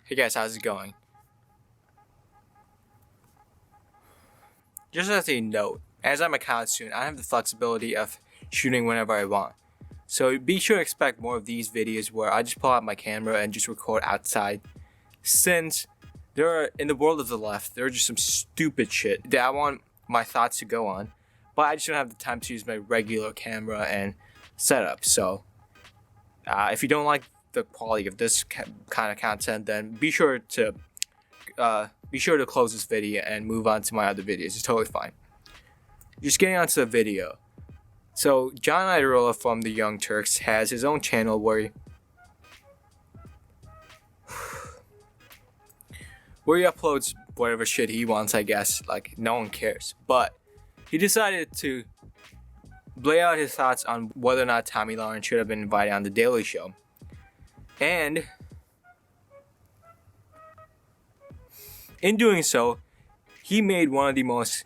Hey guys, how's it going? Just as a note, as I'm a college student, I have the flexibility of shooting whenever I want. So be sure to expect more of these videos where I just pull out my camera and just record outside. Since there are, in the world of the left, there are just some stupid shit that I want my thoughts to go on, but I just don't have the time to use my regular camera and setup. So if you don't like the quality of this kind of content, then be sure to close this video and move on to my other videos. It's totally fine. Just getting onto the video. So John Iadarola from the Young Turks has his own channel where he uploads whatever shit he wants, I guess. Like, no one cares. But he decided to lay out his thoughts on whether or not Tomi Lahren should have been invited on The Daily Show. And in doing so, he made one of the most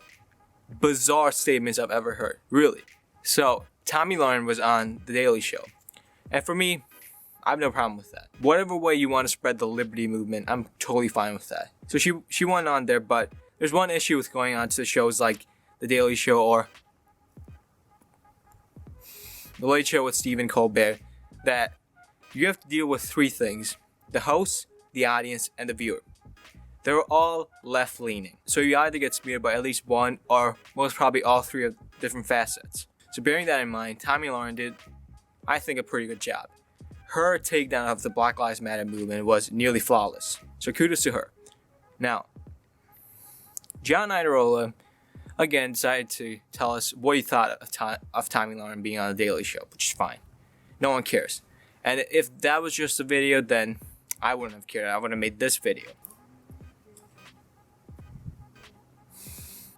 bizarre statements I've ever heard. Really. So, Tomi Lahren was on The Daily Show. And for me, I have no problem with that. Whatever way you want to spread the liberty movement, I'm totally fine with that. So she went on there, but there's one issue with going on to the shows like The Daily Show or The Late Show with Stephen Colbert, that you have to deal with three things: the host, the audience, and the viewer. They're all left-leaning. So you either get smeared by at least one or most probably all three of different facets. So bearing that in mind, Tomi Lahren did, I think, a pretty good job. Her takedown of the Black Lives Matter movement was nearly flawless. So kudos to her. Now, John Iadarola, again, decided to tell us what he thought of Tomi Lahren being on The Daily Show, which is fine. No one cares. And if that was just a video, then I wouldn't have cared. I would have made this video.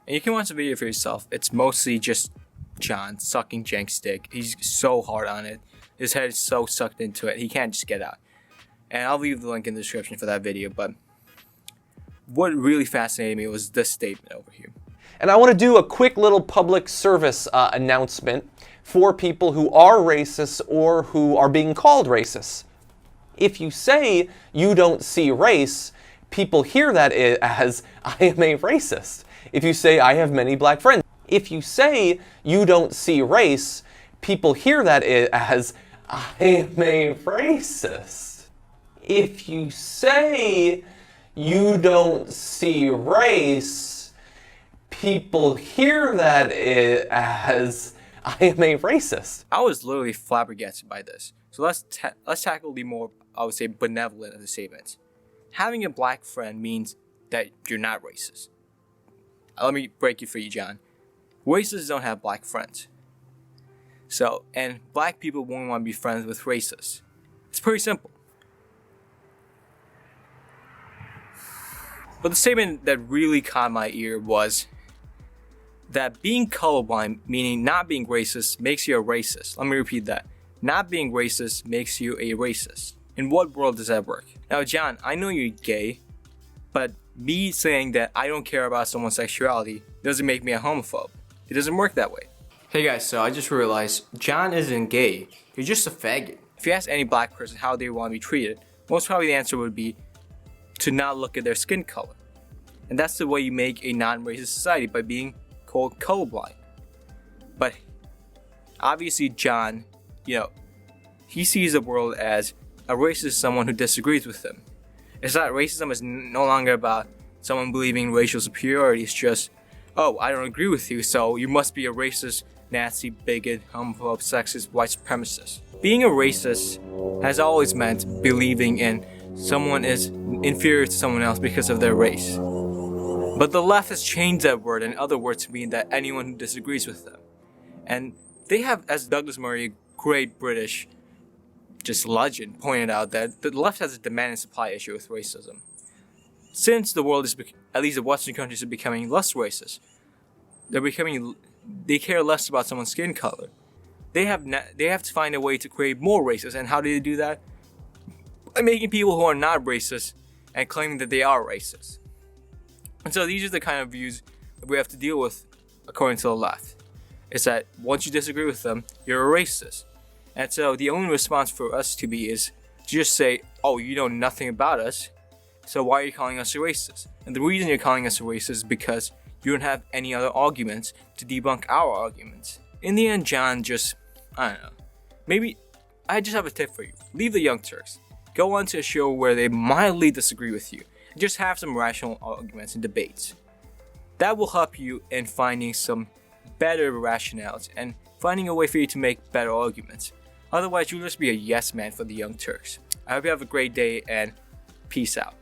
And you can watch the video for yourself. It's mostly just John sucking Jenk's dick. He's so hard on it. His head is so sucked into it. He can't just get out. And I'll leave the link in the description for that video. But what really fascinated me was this statement over here. And I want to do a quick little public service announcement for people who are racist or who are being called racist. If you say you don't see race, people hear that as, I am a racist. If you say, I have many black friends. If you say you don't see race, people hear that as, I am a racist. If you say you don't see race, people hear that as, I am a racist. I was literally flabbergasted by this. So let's tackle the more, I would say, benevolent of the statements. Having a black friend means that you're not racist. Let me break it for you, John. Racists don't have black friends. So, and black people won't want to be friends with racists. It's pretty simple. But the statement that really caught my ear was that being colorblind, meaning not being racist, makes you a racist. Let me repeat that. Not being racist makes you a racist. In what world does that work? Now, John, I know you're gay, but me saying that I don't care about someone's sexuality doesn't make me a homophobe. It doesn't work that way. Hey guys, so I just realized John isn't gay. He's just a faggot. If you ask any black person how they want to be treated, most probably the answer would be to not look at their skin color. And that's the way you make a non-racist society, by being called colorblind. But obviously John, he sees the world as a racist is someone who disagrees with him. It's not, racism is no longer about someone believing in racial superiority. It's just, oh, I don't agree with you, so you must be a racist, nasty, bigot, homophobe, sexist, white supremacist. Being a racist has always meant believing in someone is inferior to someone else because of their race. But the left has changed that word and other words to mean that anyone who disagrees with them. And they have, as Douglas Murray, a great British legend, pointed out, that the left has a demand and supply issue with racism. Since the world is, at least the Western countries, are becoming less racist, they care less about someone's skin color. They have to find a way to create more racists. And how do they do that? By making people who are not racist and claiming that they are racist. And so these are the kind of views that we have to deal with according to the left. It's that once you disagree with them, you're a racist. And so the only response for us to be is to just say, oh, you know nothing about us, So why are you calling us a racist? And the reason you're calling us a racist is because you don't have any other arguments to debunk our arguments. In the end, John just, I don't know. Maybe, I just have a tip for you. Leave the Young Turks. Go on to a show where they mildly disagree with you. And just have some rational arguments and debates. That will help you in finding some better rationales and finding a way for you to make better arguments. Otherwise, you'll just be a yes man for the Young Turks. I hope you have a great day and peace out.